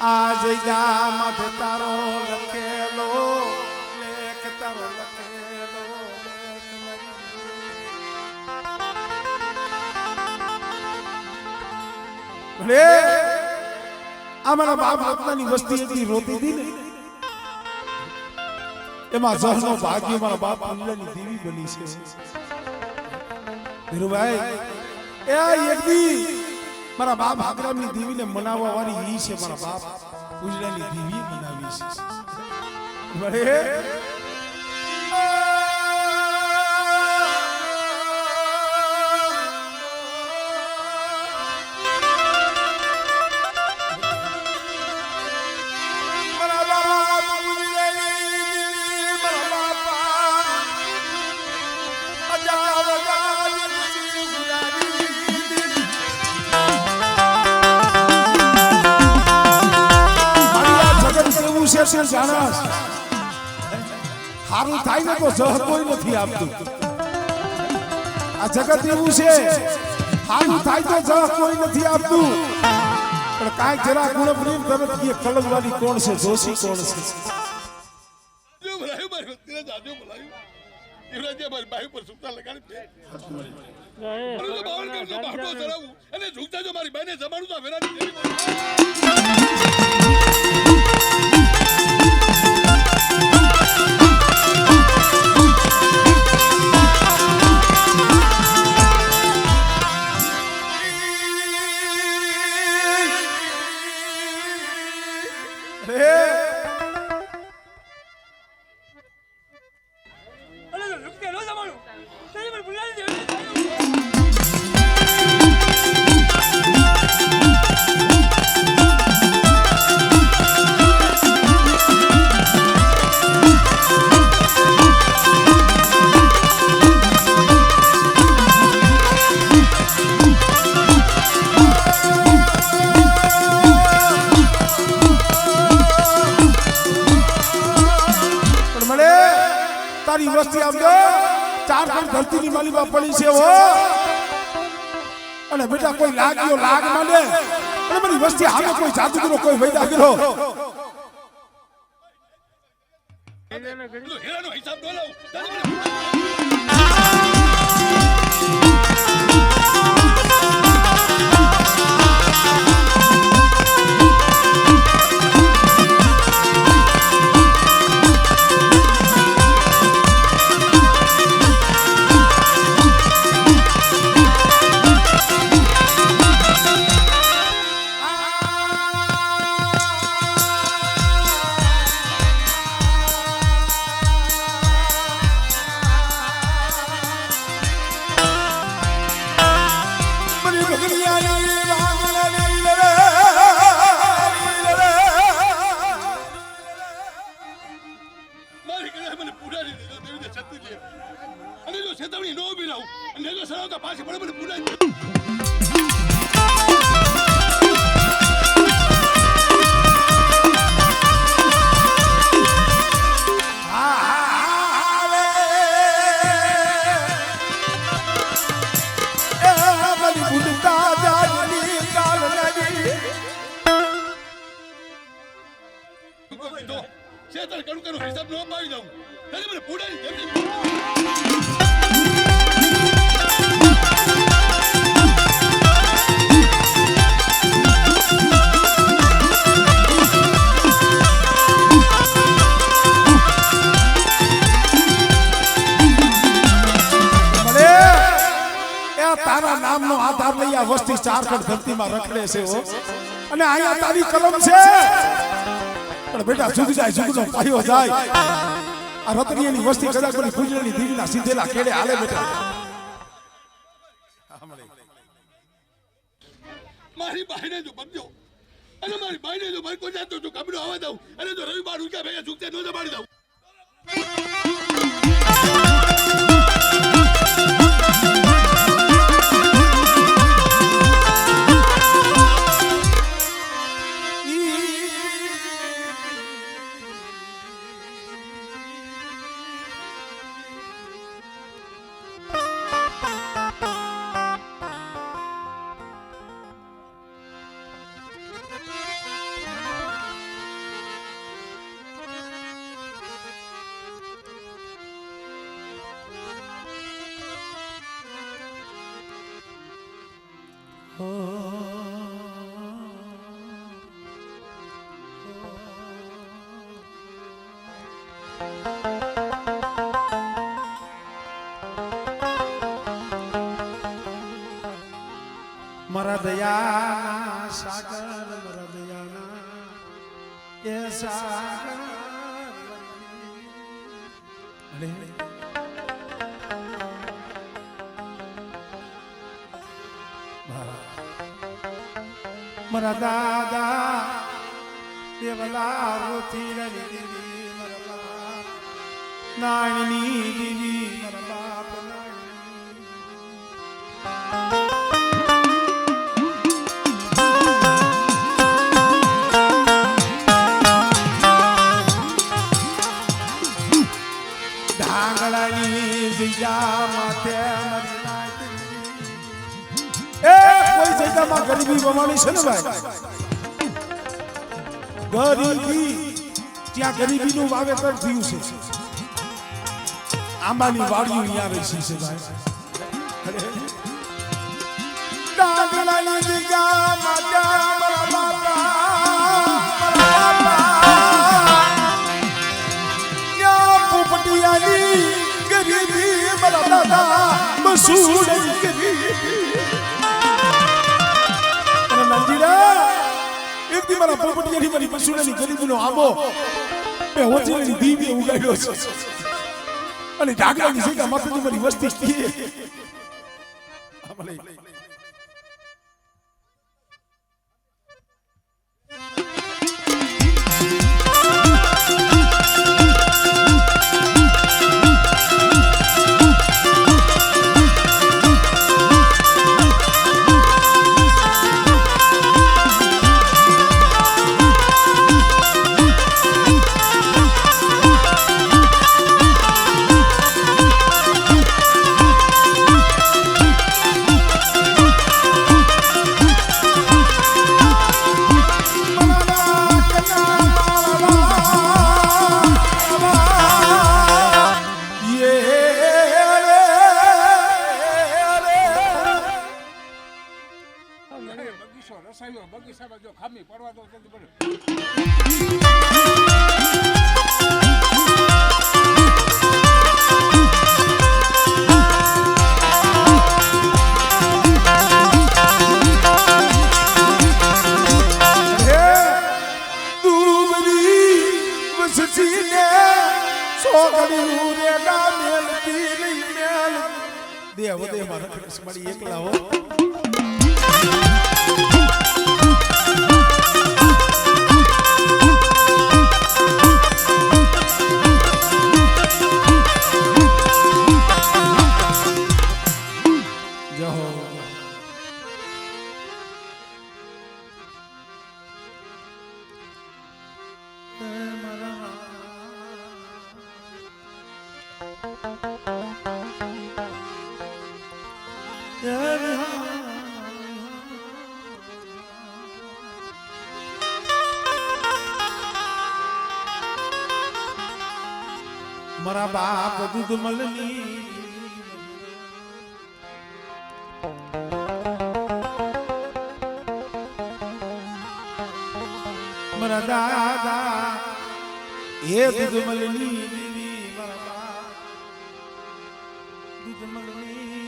આ જગ્યા માથે તારો લખેલો લેખ તારો લખેલો ભલે અમારા બાપ રત્નાની વસ્તી એટલી રોતી હતી ને એમાં જહનો ભાગ્ય મારા બાપ પુલ્લાની દેવી બની છે ધીરુભાઈ એ એક દી મારા બાપ આગ્રામની દેવીને મનાવવા વાળી ઈ છે મારા બાપ પુલ્લાની દેવી બનાવી છે ભલે હારું થાય ને તો જહ કોઈ નથી આપતું આ જગત એવું છે હારું થાય તો જહ કોઈ નથી આપતું પણ કાંઈક જરા ગુણ પ્રેમ તરત એ કલંકવાળી કોણ છે જોશી કોણ છે જો ભલાયું મારી વસ્તીને જાજો ભલાયું યુવરાજે મારી બાઈ પર સુકતા લગાડી અને જો બાવળ કરજો બાટો ચડાવું અને ઝુકતા જો મારી બાઈને જમાડું તો વેરાની દેવી તારી વસ્તી આવજો ચાર ખાન ધરતીની માલીમાં પડી છે હો અને બેટા કોઈ લાગ્યો લાગ માંડે અને મારી વસ્તી હામે કોઈ જાદુગરો કોઈ વૈદા કર્યો હેરાનો હિસાબ બોલાવું અને જો ચેતવણી નો બી લાવું અને જો સરાવતા પાછી પડે મને પુરાઈ ચેતર કરું કરું હિસાબ નો પાવી દઉં એટલે મને પુરાઈ તારા નામનો આધાર લઈ આ વસ્તી ચારખંડ ધરતીમાં રખડે છે અને અહીંયા તારી કલમ છે પણ બેટા જુગ જાય જુગનો પાયો જાય આ રતનીની વસ્તી કદાચ બની પૂજવાની દીવીના સીધેલા કેડે હાલે બેટા મારી બાઈને જો બનજો અને મારી બાઈને જો મારી કોઈ જાતો જો કબડો આવવા દઉં અને જો રવિવાર ઉગ્યા ભેગા ઝુકતે નો દબાડી દઉં સાગર મરદયાના એ સાગર અને મારા દાદા દેવલા રોથી દેવી મારા બાપ નાણની દેવી મારા બાપ ઢાંગળાની જગ્યા માથે મારી એ કોઈ જગ્યામાં ગરીબી પ્રમાણે છે ને ભાઈ ગરીબી ત્યાં ગરીબીનું વાવેતર થયું છે આંબાની વાડીઓ અહીંયા રહી છે ભાઈ ડાંગલાની જગ્યા માતા મારા બાપા યા પોપટિયાની ગરીબી મારા દાદા મસૂડી ગરીબી એક દી મારા પોપટિયાની મારી મસૂડીની ગરીબીનો આંબો મેં હોચીની દીવી ઉગાડ્યો છે અને ઢાકરાની જગ્યા માથેની મારી વસ્તી છે બગીચામાં જો ખામી પડવા દો તો પડે દેવ દેવ મારા મારી એકલા હો મારા બાપ દૂધ મલની મારા દાદા એ દૂધ મલની મારા બાપ દૂધ મલની